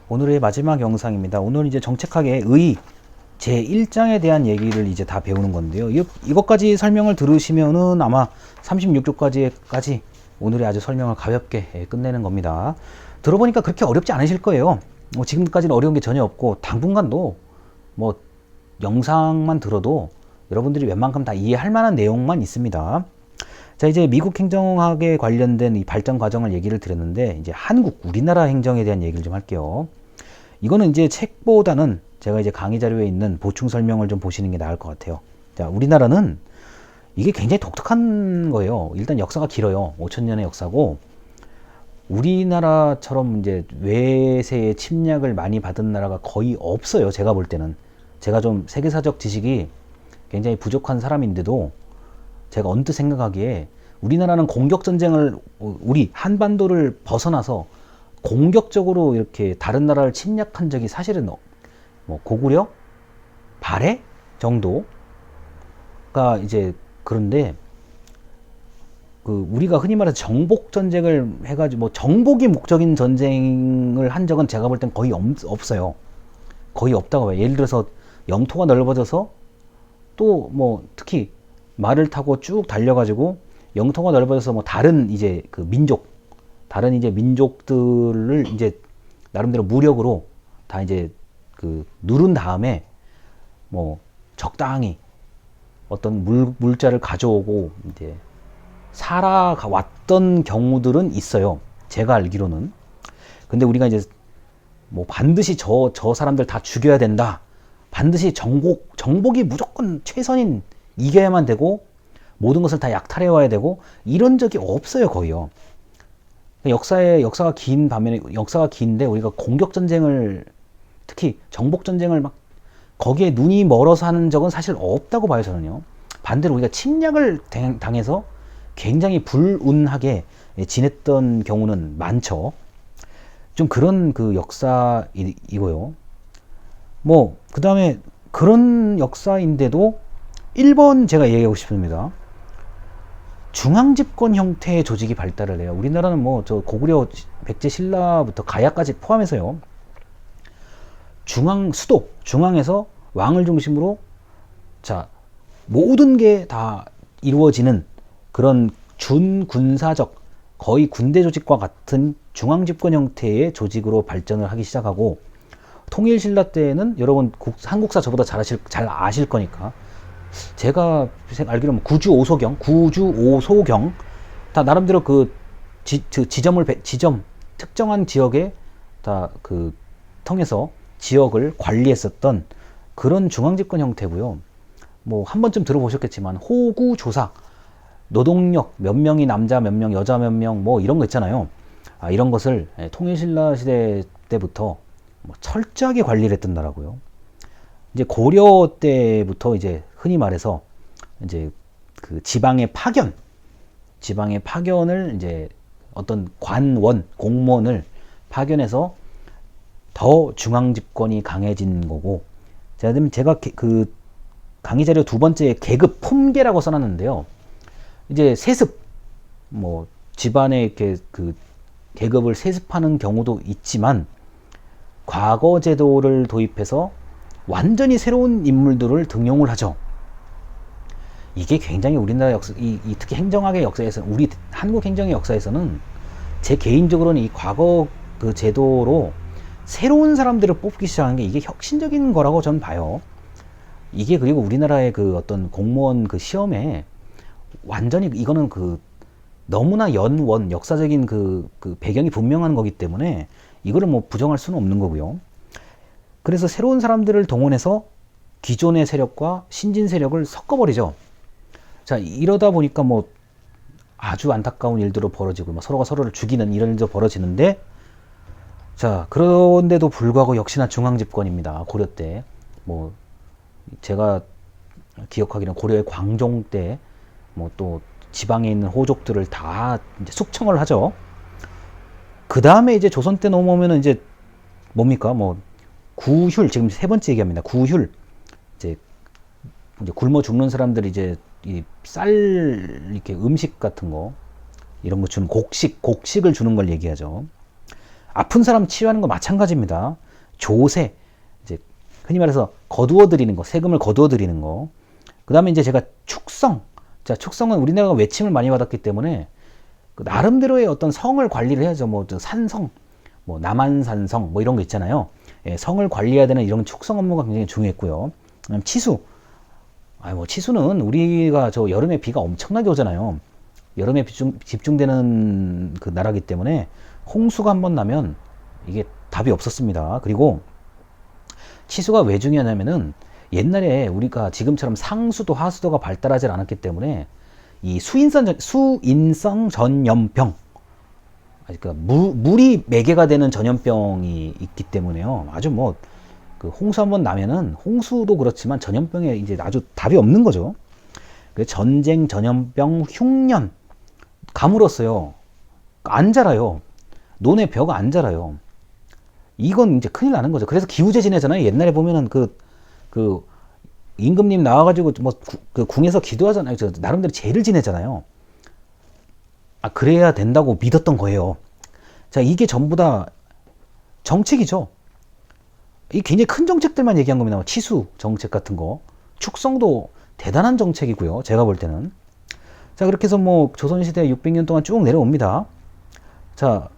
오늘의 마지막 영상입니다. 오늘 이제 정책학의 의 제1장에 대한 얘기를 이제 다 배우는 건데요. 이것까지 설명을 들으시면은 아마 36조까지 오늘의 아주 설명을 가볍게 끝내는 겁니다. 들어보니까 그렇게 어렵지 않으실 거예요. 지금까지는 어려운 게 전혀 없고, 당분간도 뭐 영상만 들어도 여러분들이 웬만큼 다 이해할 만한 내용만 있습니다. 자, 이제 미국 행정학에 관련된 이 발전 과정을 얘기를 드렸는데, 이제 한국, 우리나라 행정에 대한 얘기를 좀 할게요. 이거는 이제 책보다는 제가 이제 강의 자료에 있는 보충 설명을 좀 보시는 게 나을 것 같아요. 자, 우리나라는 이게 굉장히 독특한 거예요. 일단 역사가 길어요. 5,000년의 역사고, 우리나라처럼 이제 외세의 침략을 많이 받은 나라가 거의 없어요. 제가 볼 때는. 제가 좀 세계사적 지식이 굉장히 부족한 사람인데도 제가 언뜻 생각하기에 우리나라는 공격전쟁을, 우리 한반도를 벗어나서 공격적으로 이렇게 다른 나라를 침략한 적이 사실은 뭐 고구려? 발해? 정도가 이제, 그런데 우리가 흔히 말해서 정복전쟁을 해가지고 뭐 정복이 목적인 전쟁을 한 적은 제가 볼 땐 거의 없어요. 거의 없다고 봐요. 예를 들어서 영토가 넓어져서 또 뭐 특히 말을 타고 쭉 달려가지고 영토가 넓어져서 뭐 다른 이제 다른 이제 민족들을 이제 나름대로 무력으로 다 이제 누른 다음에 뭐 적당히 어떤 물자를 가져오고 이제 살아왔던 경우들은 있어요. 제가 알기로는. 근데 우리가 이제 뭐 반드시 저 사람들 다 죽여야 된다. 반드시 정복이 무조건 최선인, 이겨야만 되고 모든 것을 다 약탈해 와야 되고 이런 적이 없어요, 거의요. 역사가 긴 반면에, 역사가 긴데 우리가 공격전쟁을, 특히 정복전쟁을 막 거기에 눈이 멀어서 하는 적은 사실 없다고 봐요, 저는요. 반대로 우리가 침략을 당해서 굉장히 불운하게 지냈던 경우는 많죠. 좀 그런 역사이고요. 뭐 그 다음에 그런 역사인데도 1번 제가 얘기하고 싶습니다. 중앙집권 형태의 조직이 발달을 해요. 우리나라는 뭐 저 고구려, 백제, 신라부터 가야까지 포함해서요. 수도 중앙에서 왕을 중심으로 자 모든 게 다 이루어지는 그런 준군사적, 거의 군대 조직과 같은 중앙집권 형태의 조직으로 발전을 하기 시작하고, 통일신라 때에는 여러분 한국사 저보다 잘 아실 거니까 제가 알기로는 구주 오소경 다 나름대로 지점 특정한 지역에 다 통해서 지역을 관리했었던 그런 중앙집권 형태고요. 뭐 한 번쯤 들어보셨겠지만 호구조사, 노동력 몇 명이 남자 몇 명, 여자 몇 명, 뭐 이런 거 있잖아요. 이런 것을 통일신라 시대 때부터 철저하게 관리를 했던 나라고요. 이제 고려 때부터 이제 흔히 말해서 이제 지방의 파견을 이제 어떤 공무원을 파견해서 더 중앙 집권이 강해진 거고, 제가 강의 자료 두 번째 계급 품계라고 써놨는데요. 이제 세습, 뭐 집안에 이렇게 계급을 세습하는 경우도 있지만, 과거 제도를 도입해서 완전히 새로운 인물들을 등용을 하죠. 이게 굉장히 우리나라 역사, 특히 행정학의 역사에서, 우리 한국 행정의 역사에서는 제 개인적으로는 이 과거 제도로 새로운 사람들을 뽑기 시작한 게 이게 혁신적인 거라고 저는 봐요. 이게 그리고 우리나라의 어떤 공무원 시험에 완전히 이거는 너무나 역사적인 배경이 분명한 거기 때문에 이거를 뭐 부정할 수는 없는 거고요. 그래서 새로운 사람들을 동원해서 기존의 세력과 신진 세력을 섞어버리죠. 자, 이러다 보니까 뭐 아주 안타까운 일들도 벌어지고, 서로가 서로를 죽이는 이런 일도 벌어지는데, 자, 그런데도 불구하고 역시나 중앙집권입니다. 고려 때. 뭐 제가 기억하기로는 고려의 광종 때 뭐 또 지방에 있는 호족들을 다 이제 숙청을 하죠. 그 다음에 이제 조선 때 넘어오면은 이제 뭡니까? 뭐 구휼, 지금 세 번째 얘기합니다. 구휼, 이제 굶어 죽는 사람들이 이제 쌀 이렇게 음식 같은 거, 이런 거 주는 곡식을 주는 걸 얘기하죠. 아픈 사람 치료하는 거 마찬가지입니다. 조세, 이제 흔히 말해서 거두어 드리는 거, 세금을 거두어 드리는 거. 그 다음에 이제 제가 축성. 자, 축성은 우리나라가 외침을 많이 받았기 때문에 그 나름대로의 어떤 성을 관리를 해야죠. 뭐 산성, 뭐 남한산성, 뭐 이런 거 있잖아요. 예, 성을 관리해야 되는 이런 축성 업무가 굉장히 중요했고요. 그다음 치수. 뭐 치수는 우리가 저 여름에 비가 엄청나게 오잖아요. 여름에 집중되는 그 나라기 때문에 홍수가 한번 나면 이게 답이 없었습니다. 그리고 치수가 왜 중요하냐면은 옛날에 우리가 지금처럼 상수도 하수도가 발달하지 않았기 때문에 이 수인성 전염병, 그러니까 물이 매개가 되는 전염병이 있기 때문에요. 아주 뭐 그 홍수 한번 나면은 홍수도 그렇지만 전염병에 이제 아주 답이 없는 거죠. 전쟁, 전염병, 흉년 가물었어요. 안 자라요. 논의 벼가 안 자라요. 이건 이제 큰일 나는 거죠. 그래서 기우제 지내잖아요. 옛날에 보면은 그 임금님 나와가지고 뭐 그 궁에서 기도하잖아요. 저 나름대로 제를 지내잖아요. 그래야 된다고 믿었던 거예요. 자, 이게 전부 다 정책이죠. 이 굉장히 큰 정책들만 얘기한 겁니다. 치수 정책 같은 거, 축성도 대단한 정책이고요. 제가 볼 때는. 자, 그렇게 해서 뭐 조선시대 600년 동안 쭉 내려옵니다. 자,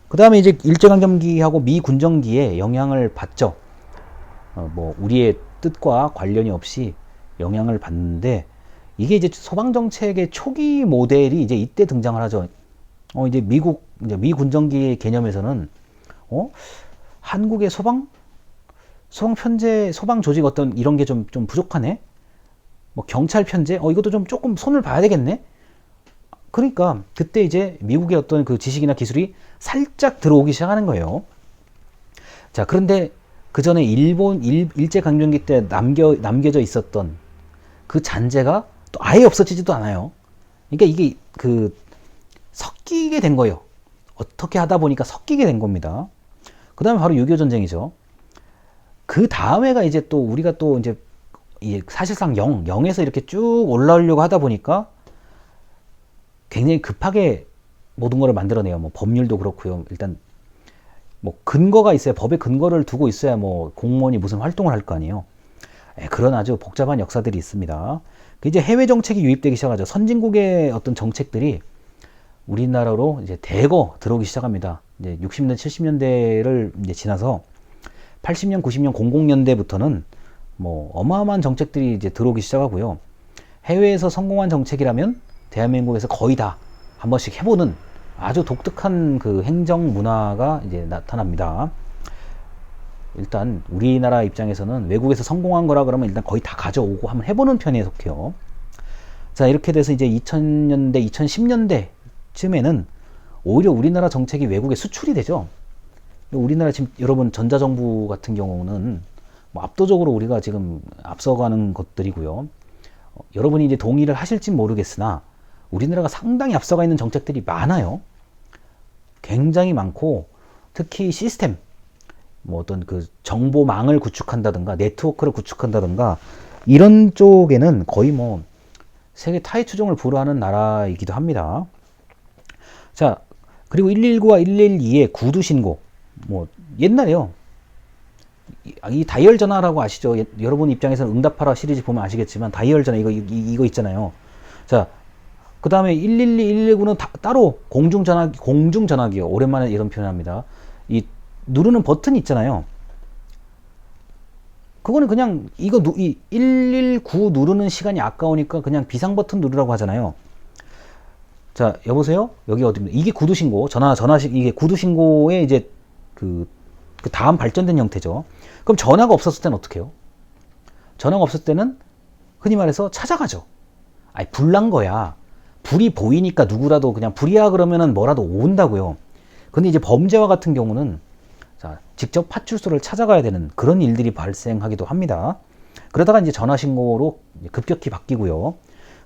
그 다음에 이제 일제강점기하고 미군정기에 영향을 받죠. 뭐 우리의 뜻과 관련이 없이 영향을 받는데, 이게 이제 소방정책의 초기 모델이 이제 이때 등장을 하죠. 이제 이제 미군정기 개념에서는, 한국의 소방 편제, 소방 조직 어떤 이런 게 좀 부족하네? 뭐 경찰 편제? 이것도 좀 조금 손을 봐야 되겠네? 그러니까 그때 이제 미국의 어떤 그 지식이나 기술이 살짝 들어오기 시작하는 거예요. 자, 그런데 그 전에 일제강점기 때 남겨져 있었던 그 잔재가 또 아예 없어지지도 않아요. 그러니까 이게 섞이게 된 거예요. 어떻게 하다 보니까 섞이게 된 겁니다. 그 다음에 바로 6.25 전쟁이죠. 그 다음에가 이제 또 우리가 또 이제 사실상 0에서 이렇게 쭉 올라오려고 하다 보니까 굉장히 급하게 모든 걸 만들어내요. 뭐 법률도 그렇고요. 일단 뭐 근거가 있어야, 법의 근거를 두고 있어야 뭐 공무원이 무슨 활동을 할 거 아니에요. 그런 아주 복잡한 역사들이 있습니다. 이제 해외 정책이 유입되기 시작하죠. 선진국의 어떤 정책들이 우리나라로 이제 대거 들어오기 시작합니다. 이제 60년, 70년대를 이제 지나서 80년, 90년, 00년대부터는 뭐 어마어마한 정책들이 이제 들어오기 시작하고요. 해외에서 성공한 정책이라면 대한민국에서 거의 다 한 번씩 해보는 아주 독특한 그 행정 문화가 이제 나타납니다. 일단 우리나라 입장에서는 외국에서 성공한 거라 그러면 일단 거의 다 가져오고 한번 해보는 편에 속해요. 자, 이렇게 돼서 이제 2000년대, 2010년대쯤에는 오히려 우리나라 정책이 외국에 수출이 되죠. 우리나라 지금 여러분 전자정부 같은 경우는 뭐 압도적으로 우리가 지금 앞서가는 것들이고요. 여러분이 이제 동의를 하실진 모르겠으나 우리나라가 상당히 앞서가 있는 정책들이 많아요. 굉장히 많고, 특히 시스템, 뭐 어떤 그 정보망을 구축한다든가 네트워크를 구축한다든가 이런 쪽에는 거의 뭐 세계 타의 추종을 불허하는 나라이기도 합니다. 자, 그리고 119와 112의 구두 신고, 뭐 옛날에요. 이 다이얼 전화라고 아시죠? 여러분 입장에서는 응답하라 시리즈 보면 아시겠지만 다이얼 전화 이거 있잖아요. 자, 그 다음에 112, 119는 따로 공중전화기요. 오랜만에 이런 표현합니다. 이 누르는 버튼 있잖아요. 그거는 그냥 이 119 누르는 시간이 아까우니까 그냥 비상 버튼 누르라고 하잖아요. 자, 여보세요? 여기 어디입니까? 이게 구두신고, 이게 구두신고의 이제 그 다음 발전된 형태죠. 그럼 전화가 없었을 때는 어떻게 해요? 전화가 없었을 때는 흔히 말해서 찾아가죠. 불 난 거야. 불이 보이니까 누구라도 그냥 불이야 그러면은 뭐라도 온다고요. 근데 이제 범죄와 같은 경우는 자, 직접 파출소를 찾아가야 되는 그런 일들이 발생하기도 합니다. 그러다가 이제 전화신고로 급격히 바뀌고요.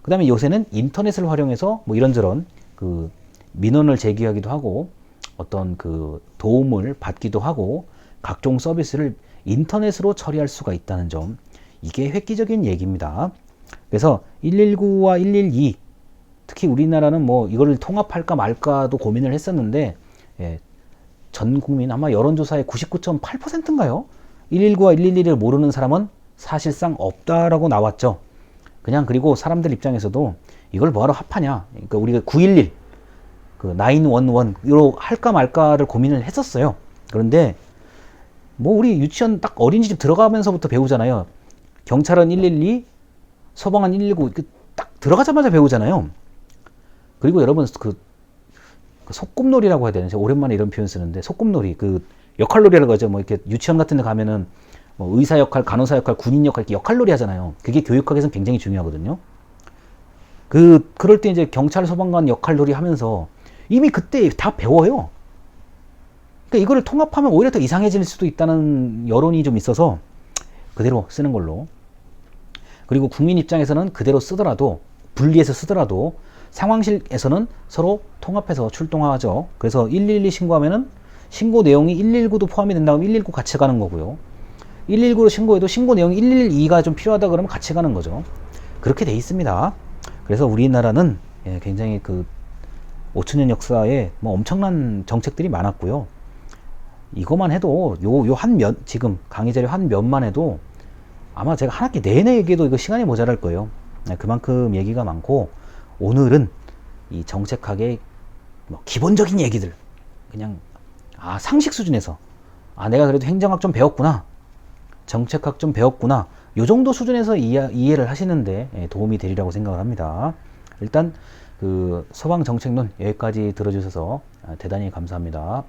그 다음에 요새는 인터넷을 활용해서 뭐 이런저런 그 민원을 제기하기도 하고 어떤 그 도움을 받기도 하고 각종 서비스를 인터넷으로 처리할 수가 있다는 점, 이게 획기적인 얘기입니다. 그래서 119와 112, 특히 우리나라는 뭐 이거를 통합할까 말까도 고민을 했었는데, 전 국민 아마 여론조사의 99.8%인가요? 119와 112를 모르는 사람은 사실상 없다라고 나왔죠. 그냥 그리고 사람들 입장에서도 이걸 뭐하러 합하냐. 그러니까 우리가 911, 그 911로 할까 말까를 고민을 했었어요. 그런데 뭐 우리 유치원 딱 어린이집 들어가면서부터 배우잖아요. 경찰은 112, 소방은 119, 딱 들어가자마자 배우잖아요. 그리고 여러분 그 소꿉놀이라고 해야 되나? 제가 오랜만에 이런 표현 쓰는데 소꿉놀이, 그 역할놀이라고 하죠. 뭐 이렇게 유치원 같은 데 가면은 뭐 의사 역할, 간호사 역할, 군인 역할 이렇게 역할놀이 하잖아요. 그게 교육학에서는 굉장히 중요하거든요. 그럴 때 이제 경찰 소방관 역할놀이 하면서 이미 그때 다 배워요. 그러니까 이거를 통합하면 오히려 더 이상해질 수도 있다는 여론이 좀 있어서 그대로 쓰는 걸로. 그리고 국민 입장에서는 그대로 쓰더라도, 분리해서 쓰더라도 상황실에서는 서로 통합해서 출동하죠. 그래서 112 신고하면은 신고 내용이 119도 포함이 된다면 119 같이 가는 거고요. 119로 신고해도 신고 내용이 112가 좀 필요하다 그러면 같이 가는 거죠. 그렇게 돼 있습니다. 그래서 우리나라는 굉장히 그 5천년 역사에 뭐 엄청난 정책들이 많았고요. 이것만 해도 요 한 면, 지금 강의 자료 한 면만 해도 아마 제가 한 학기 내내 얘기해도 이거 시간이 모자랄 거예요. 그만큼 얘기가 많고, 오늘은 이 정책학의 뭐 기본적인 얘기들, 그냥 상식 수준에서 내가 그래도 행정학 좀 배웠구나, 정책학 좀 배웠구나, 요 정도 수준에서 이해를 하시는데 도움이 되리라고 생각을 합니다. 일단 그 서방 정책론 여기까지 들어주셔서 대단히 감사합니다.